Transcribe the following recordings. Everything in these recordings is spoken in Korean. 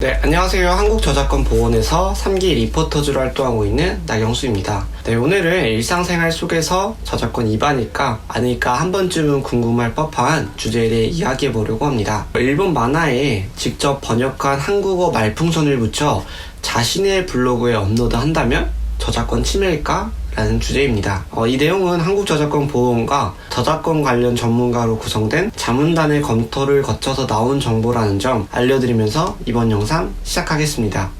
네, 안녕하세요. 한국저작권보호원에서 3기 리포터즈로 활동하고 있는 나경수입니다. 네, 오늘은 일상생활 속에서 저작권 위반일까 아닐까 한 번쯤은 궁금할 법한 주제에 대해 이야기해 보려고 합니다. 일본 만화에 직접 번역한 한국어 말풍선을 붙여 자신의 블로그에 업로드한다면 저작권 침해일까? 라는 주제입니다. 이 내용은 한국저작권보호원과 저작권 관련 전문가로 구성된 자문단의 검토를 거쳐서 나온 정보라는 점 알려드리면서 이번 영상 시작하겠습니다.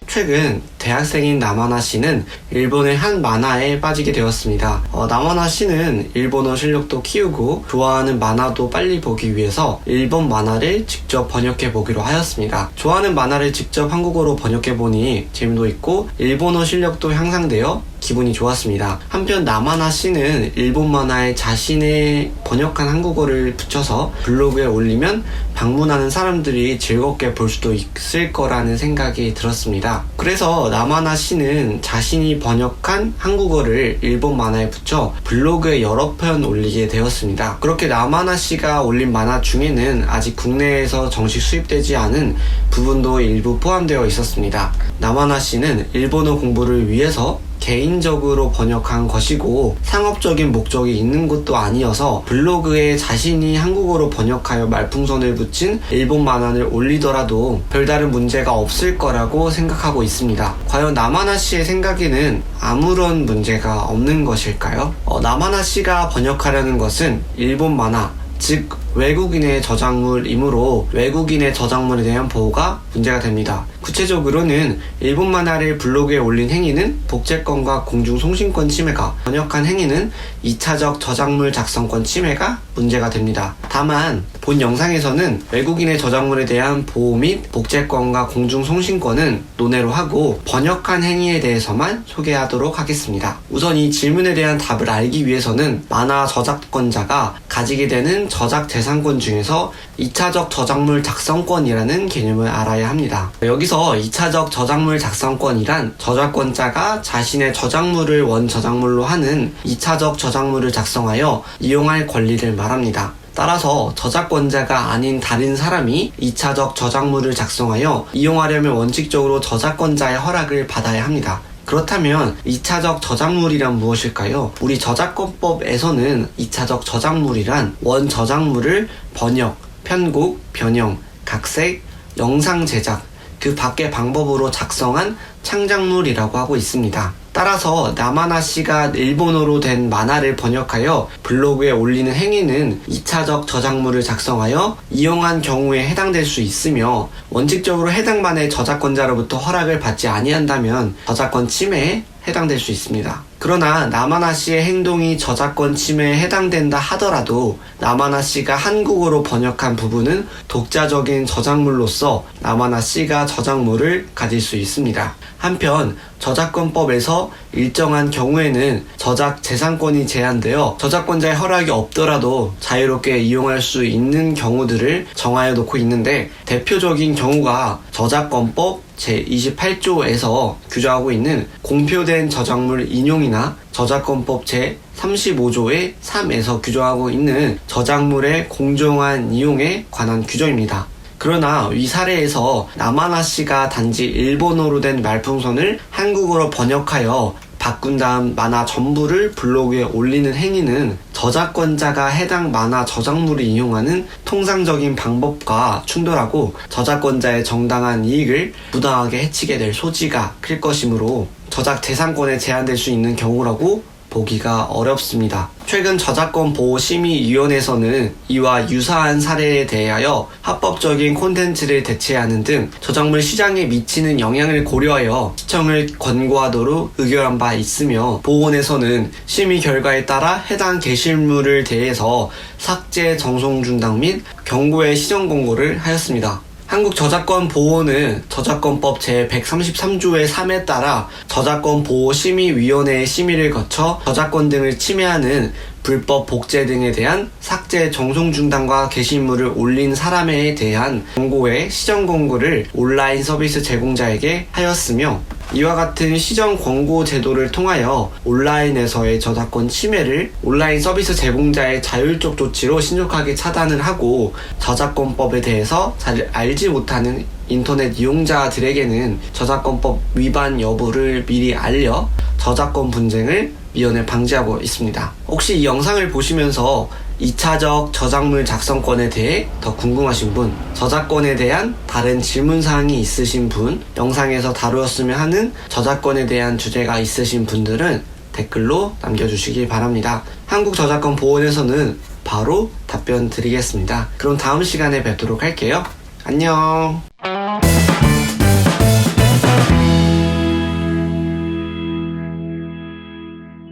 최근 대학생인 나마나 씨는 일본의 한 만화에 빠지게 되었습니다. 나마나 씨는 일본어 실력도 키우고 좋아하는 만화도 빨리 보기 위해서 일본 만화를 직접 번역해 보기로 하였습니다. 좋아하는 만화를 직접 한국어로 번역해 보니 재미도 있고 일본어 실력도 향상되어 기분이 좋았습니다. 한편 나마나 씨는 일본 만화에 자신의 번역한 한국어를 붙여서 블로그에 올리면 방문하는 사람들이 즐겁게 볼 수도 있을 거라는 생각이 들었습니다. 그래서 나마나 씨는 자신이 번역한 한국어를 일본 만화에 붙여 블로그에 여러 편 올리게 되었습니다. 그렇게 나마나 씨가 올린 만화 중에는 아직 국내에서 정식 수입되지 않은 부분도 일부 포함되어 있었습니다. 나마나 씨는 일본어 공부를 위해서 개인적으로 번역한 것이고 상업적인 목적이 있는 것도 아니어서 블로그에 자신이 한국어로 번역하여 말풍선을 붙인 일본 만화를 올리더라도 별다른 문제가 없을 거라고 생각하고 있습니다. 과연 나마나 씨의 생각에는 아무런 문제가 없는 것일까요? 나마나 씨가 번역하려는 것은 일본 만화, 즉 외국인의 저작물이므로 외국인의 저작물에 대한 보호가 문제가 됩니다. 구체적으로는 일본 만화를 블로그에 올린 행위는 복제권과 공중송신권 침해가, 번역한 행위는 2차적 저작물 작성권 침해가 문제가 됩니다. 다만 본 영상에서는 외국인의 저작물에 대한 보호 및 복제권과 공중송신권은 논외로 하고 번역한 행위에 대해서만 소개하도록 하겠습니다. 우선 이 질문에 대한 답을 알기 위해서는 만화 저작권자가 가지게 되는 저작 재산권 중에서 2차적 저작물 작성권이라는 개념을 알아야 합니다. 여기서 2차적 저작물 작성권이란 저작권자가 자신의 저작물을 원저작물로 하는 2차적 저작물을 작성하여 이용할 권리를 말합니다. 따라서 저작권자가 아닌 다른 사람이 2차적 저작물을 작성하여 이용하려면 원칙적으로 저작권자의 허락을 받아야 합니다. 그렇다면 2차적 저작물이란 무엇일까요? 우리 저작권법에서는 2차적 저작물이란 원 저작물을 번역, 편곡, 변형, 각색, 영상 제작, 그 밖의 방법으로 작성한 창작물이라고 하고 있습니다. 따라서 나마나 씨가 일본어로 된 만화를 번역하여 블로그에 올리는 행위는 2차적 저작물을 작성하여 이용한 경우에 해당될 수 있으며 원칙적으로 해당 만화의 저작권자로부터 허락을 받지 아니한다면 저작권 침해에 해당될 수 있습니다. 그러나 나마나 씨의 행동이 저작권 침해에 해당된다 하더라도 나마나 씨가 한국어로 번역한 부분은 독자적인 저작물로서 나마나 씨가 저작물을 가질 수 있습니다. 한편 저작권법에서 일정한 경우에는 저작 재산권이 제한되어 저작권자의 허락이 없더라도 자유롭게 이용할 수 있는 경우들을 정하여 놓고 있는데 대표적인 경우가 저작권법 제28조에서 규정하고 있는 공표된 저작물 인용이나 저작권법 제35조의 3에서 규정하고 있는 저작물의 공정한 이용에 관한 규정입니다. 그러나 위 사례에서 나마나 씨가 단지 일본어로 된 말풍선을 한국어로 번역하여 바꾼 다음 만화 전부를 블로그에 올리는 행위는 저작권자가 해당 만화 저작물을 이용하는 통상적인 방법과 충돌하고 저작권자의 정당한 이익을 부당하게 해치게 될 소지가 클 것이므로 저작 재산권에 제한될 수 있는 경우라고 보기가 어렵습니다. 최근 저작권보호심의위원회에서는 이와 유사한 사례에 대하여 합법적인 콘텐츠를 대체하는 등 저작물 시장에 미치는 영향을 고려하여 시청을 권고하도록 의결한 바 있으며 보호원에서는 심의 결과에 따라 해당 게시물을 대해서 삭제 정송 중단 및 경고의 시정 공고를 하였습니다. 한국저작권보호원은 저작권법 제133조의 3에 따라 저작권보호심의위원회의 심의를 거쳐 저작권 등을 침해하는 불법 복제 등에 대한 삭제 정송 중단과 게시물을 올린 사람에 대한 공고의 시정 공고를 온라인 서비스 제공자에게 하였으며 이와 같은 시정 권고 제도를 통하여 온라인에서의 저작권 침해를 온라인 서비스 제공자의 자율적 조치로 신속하게 차단을 하고, 저작권법에 대해서 잘 알지 못하는 인터넷 이용자들에게는 저작권법 위반 여부를 미리 알려 저작권 분쟁을 미연에 방지하고 있습니다. 혹시 이 영상을 보시면서 2차적 저작물 작성권에 대해 더 궁금하신 분, 저작권에 대한 다른 질문사항이 있으신 분, 영상에서 다루었으면 하는 저작권에 대한 주제가 있으신 분들은 댓글로 남겨주시기 바랍니다. 한국저작권보호원에서는 바로 답변 드리겠습니다. 그럼 다음 시간에 뵙도록 할게요. 안녕.